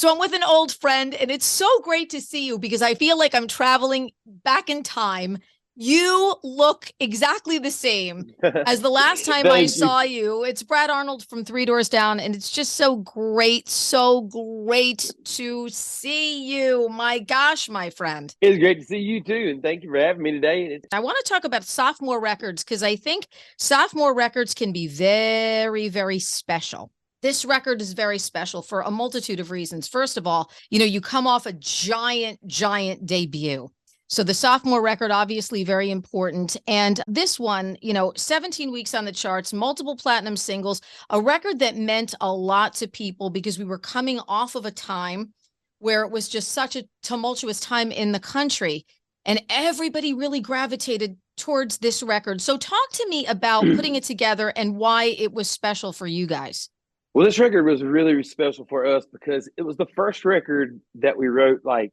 So I'm with an old friend, and it's so great to see you because I feel like I'm traveling back in time. You look exactly the same as the last time I Thank you. saw you. It's Brad Arnold from Three Doors Down, and it's just so great to see you. My gosh, my friend. It's great to see you too, and thank you for having me today. I want to talk about sophomore records because I think sophomore records can be very special. This record is very special for a multitude of reasons. First of all, you come off a giant debut. So the sophomore record, obviously very important. And this one, 17 weeks on the charts, multiple platinum singles, a record that meant a lot to people because we were coming off of a time where it was just such a tumultuous time in the country. And everybody really gravitated towards this record. So talk to me about putting it together and why it was special for you guys. Well, this record was really special for us because it was the first record that we wrote like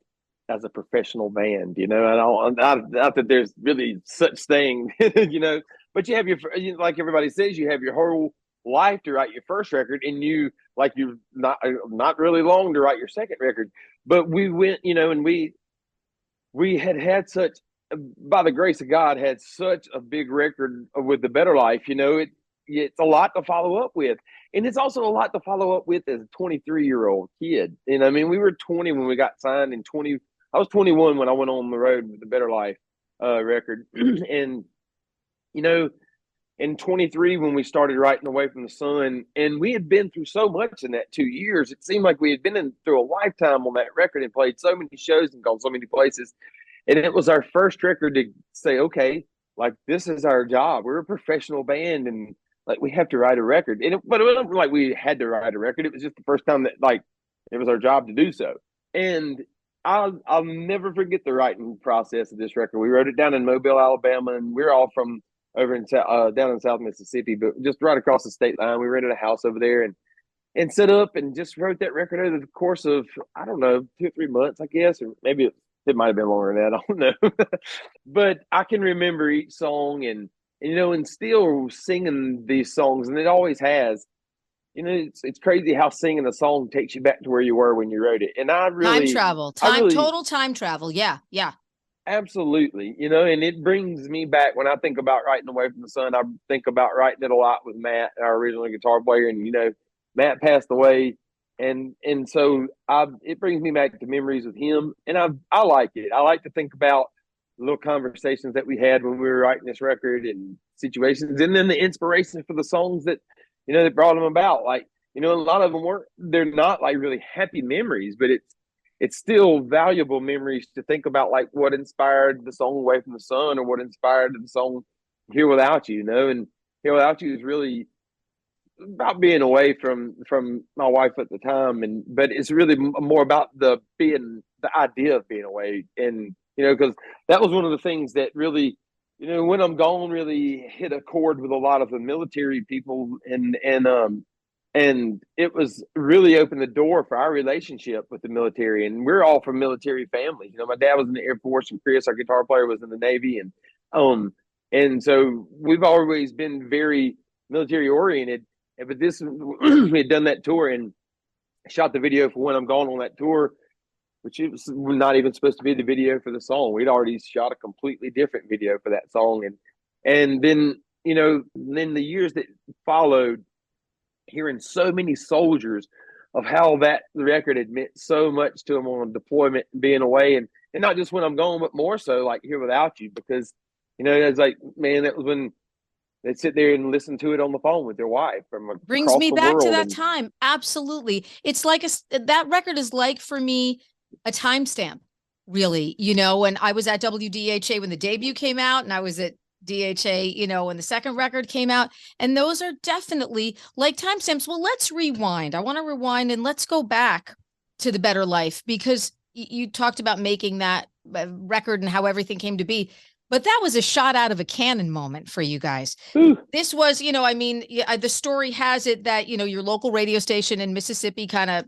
as a professional band. And not that there's really such thing, but you have like everybody says, you have your whole life to write your first record, and you not really long to write your second record. But we went, and we had such, by the grace of God, had such a big record with the Better Life. It's a lot to follow up with, and it's also a lot to follow up with as a 23-year-old kid. And I mean, we were 20 when we got signed, and 20. I was 21 when I went on the road with the Better Life record, and in 23 when we started writing Away from the Sun, and we had been through so much in that 2 years. It seemed like we had been through a lifetime on that record and played so many shows and gone so many places. And it was our first record to say, okay, like this is our job. We're a professional band, and like we have to write a record. But it wasn't like we had to write a record. It was just the first time that like it was our job to do so. And I'll never forget the writing process of this record. We wrote it down in Mobile, Alabama, and we're all from over in down in South Mississippi, but just right across the state line. We rented a house over there and set up and just wrote that record over the course of, I don't know, 2 or 3 months, I guess, or maybe it might have been longer than that. I don't know. But I can remember each song and still singing these songs, and it always has. It's crazy how singing a song takes you back to where you were when you wrote it. And Total time travel. Yeah. Absolutely. And it brings me back when I think about writing Away from the Sun. I think about writing it a lot with Matt, our original guitar player, and Matt passed away, and so it brings me back to memories with him, and I like it. I like to think about little conversations that we had when we were writing this record and situations, and then the inspiration for the songs that brought them about. Like a lot of them they're not like really happy memories, but it's still valuable memories to think about, like what inspired the song Away from the Sun or what inspired the song Here Without You, and Here Without You is really about being away from my wife at the time, but it's really more about the idea of being away, and because that was one of the things that really, When I'm Gone really hit a chord with a lot of the military people, and it was really opened the door for our relationship with the military. And we're all from military families. My dad was in the Air Force, and Chris, our guitar player, was in the Navy, and so we've always been very military oriented. But we had done that tour and shot the video for When I'm Gone on that tour, which it was not even supposed to be the video for the song. We'd already shot a completely different video for that song, and then then the years that followed, hearing so many soldiers of how that record had meant so much to them on deployment and being away, and not just When I'm Gone, but more so like Here Without You, because it's like, man, that was when they'd sit there and listen to it on the phone with their wife from Brings across me the back to world. that time. Absolutely. It's like that record is like, for me, a timestamp, really, and I was at WDHA when the debut came out, and I was at DHA, when the second record came out, and those are definitely like timestamps. Well, let's rewind. I want to rewind and let's go back to the Better Life, because you talked about making that record and how everything came to be. But that was a shot out of a cannon moment for you guys. Ooh. This was, the story has it that, your local radio station in Mississippi kind of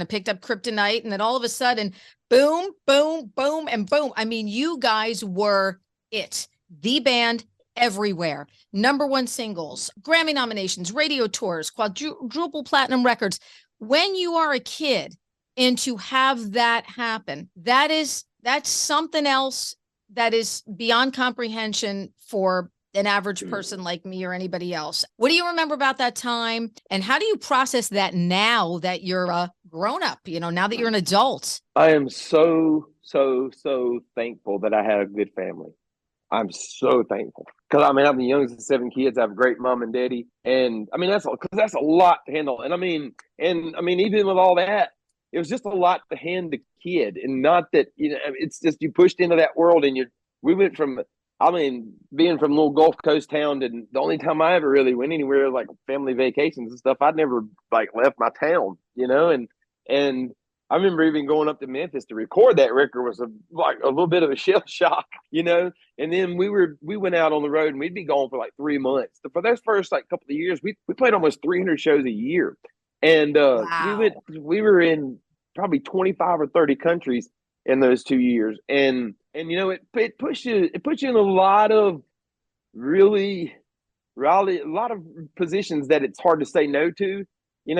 picked up Kryptonite, and then all of a sudden, boom, boom, boom, and boom. I mean, you guys were it, the band everywhere. #1 singles, Grammy nominations, radio tours, quadruple platinum records. When you are a kid And to have that happen, that's something else that is beyond comprehension for an average person like me or anybody else. What do you remember about that time? And how do you process that now that you're a grown up, now that you're an adult? I am so, so, so thankful that I had a good family. I'm so thankful because I'm the youngest of 7 kids. I have a great mom and daddy, and that's a lot to handle. And even with all that, it was just a lot to hand the kid, and not that it's just you pushed into that world, and we went from being from a little Gulf Coast town, and the only time I ever really went anywhere like family vacations and stuff, I'd never like left my town, and I remember even going up to Memphis to record that record was like a little bit of a shell shock, And then we went out on the road and we'd be gone for like 3 months. For those first like couple of years, we played almost 300 shows a year, and Wow. we were in probably 25 or 30 countries in those 2 years, and it puts you in a lot of really a lot of positions that it's hard to say no to, and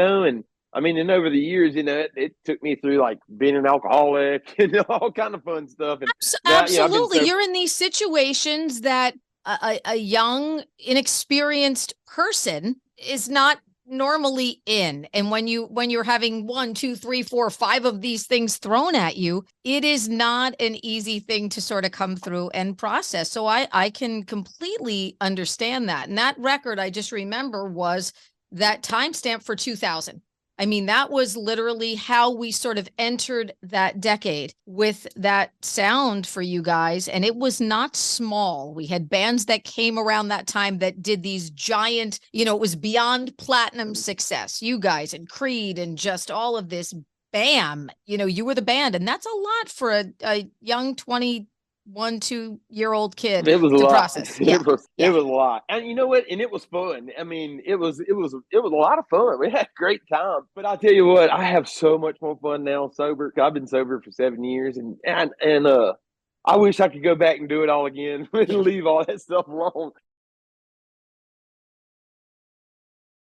over the years, it took me through like being an alcoholic and all kind of fun stuff. And now, I've been Absolutely. so You're in these situations that a young, inexperienced person is not normally in. And when you're having one, two, three, four, five of these things thrown at you, it is not an easy thing to sort of come through and process. So I can completely understand that. And that record I just remember was that timestamp for 2000. I mean, that was literally how we sort of entered that decade with that sound for you guys. And it was not small. We had bands that came around that time that did these giant, it was beyond platinum success. You guys and Creed and just all of this, bam, you were the band. And that's a lot for a young 21, 2-year-old kid it was a to lot. process. Yeah. It Yeah. was a lot, and you know what? And it was fun. It was a lot of fun. We had a great time. But I'll tell you what, I have so much more fun now sober. I've been sober for 7 years, and I wish I could go back and do it all again and leave all that stuff alone.